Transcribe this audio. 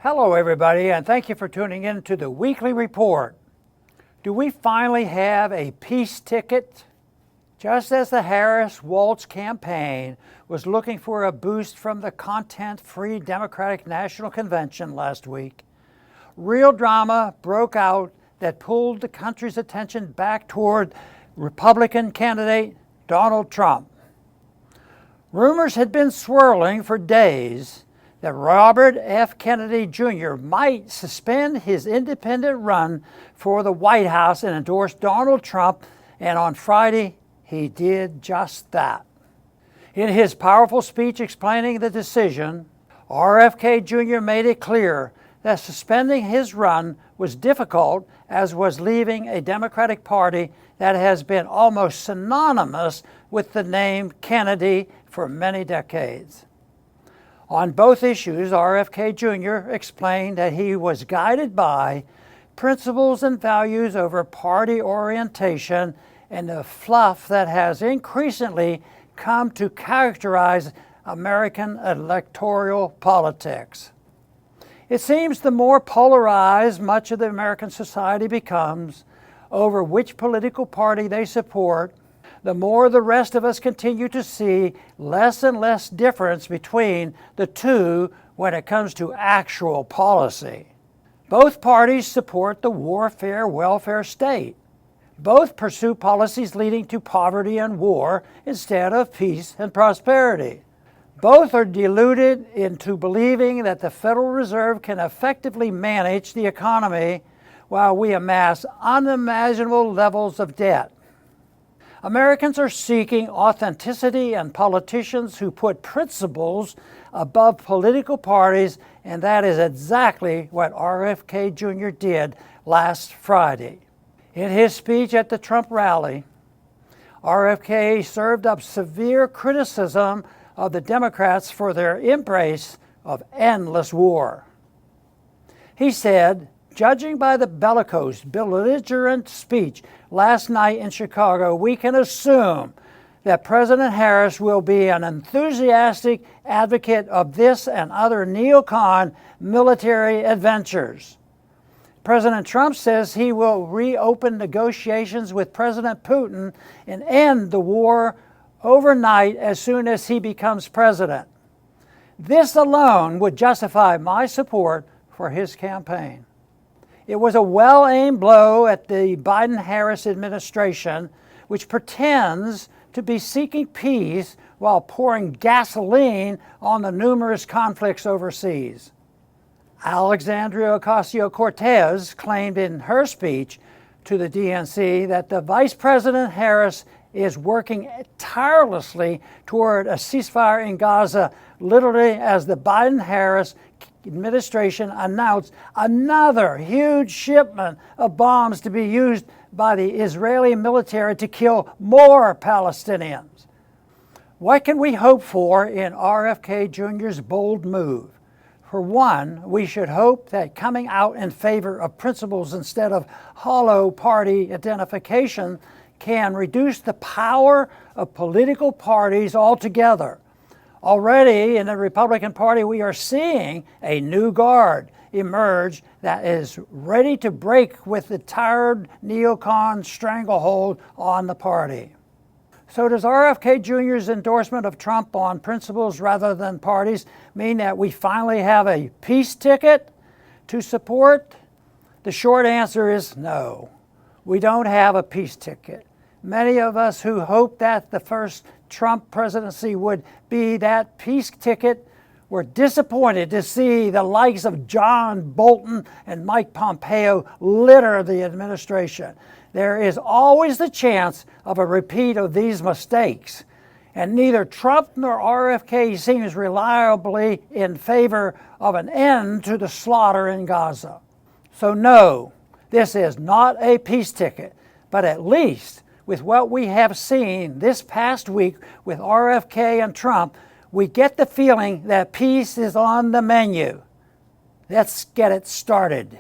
Hello everybody, and thank you for tuning in to the weekly report. Do we finally have a peace ticket? Just as the Harris-Walz campaign was looking for a boost from the content-free Democratic National Convention last week, real drama broke out that pulled the country's attention back toward Republican candidate Donald Trump. Rumors had been swirling for days that Robert F. Kennedy Jr. might suspend his independent run for the White House and endorse Donald Trump, and on Friday, he did just that. In his powerful speech explaining the decision, RFK Jr. made it clear that suspending his run was difficult, as was leaving a Democratic Party that has been almost synonymous with the name Kennedy for many decades. On both issues, RFK Jr. explained that he was guided by principles and values over party orientation and the fluff that has increasingly come to characterize American electoral politics. It seems the more polarized much of the American society becomes over which political party they support, the more the rest of us continue to see less and less difference between the two when it comes to actual policy. Both parties support the warfare welfare state. Both pursue policies leading to poverty and war instead of peace and prosperity. Both are deluded into believing that the Federal Reserve can effectively manage the economy while we amass unimaginable levels of debt. Americans are seeking authenticity and politicians who put principles above political parties, and that is exactly what RFK Jr. did last Friday. In his speech at the Trump rally, RFK served up severe criticism of the Democrats for their embrace of endless war. He said, "Judging by the bellicose, belligerent speech last night in Chicago, we can assume that President Harris will be an enthusiastic advocate of this and other neocon military adventures. President Trump says he will reopen negotiations with President Putin and end the war overnight as soon as he becomes president. This alone would justify my support for his campaign." It was a well-aimed blow at the Biden-Harris administration, which pretends to be seeking peace while pouring gasoline on the numerous conflicts overseas. Alexandria Ocasio-Cortez claimed in her speech to the DNC that the Vice President Harris is working tirelessly toward a ceasefire in Gaza, literally as the Biden-Harris administration announced another huge shipment of bombs to be used by the Israeli military to kill more Palestinians. What can we hope for in RFK Jr.'s bold move? For one, we should hope that coming out in favor of principles instead of hollow party identification can reduce the power of political parties altogether. Already in the Republican Party, we are seeing a new guard emerge that is ready to break with the tired neocon stranglehold on the party. So does RFK Jr.'s endorsement of Trump on principles rather than parties mean that we finally have a peace ticket to support? The short answer is no. We don't have a peace ticket. Many of us who hoped that the first Trump presidency would be that peace ticket were disappointed to see the likes of John Bolton and Mike Pompeo litter the administration. There is always the chance of a repeat of these mistakes, and neither Trump nor RFK seems reliably in favor of an end to the slaughter in Gaza. So no, this is not a peace ticket, but at least with what we have seen this past week with RFK and Trump, we get the feeling that peace is on the menu. Let's get it started.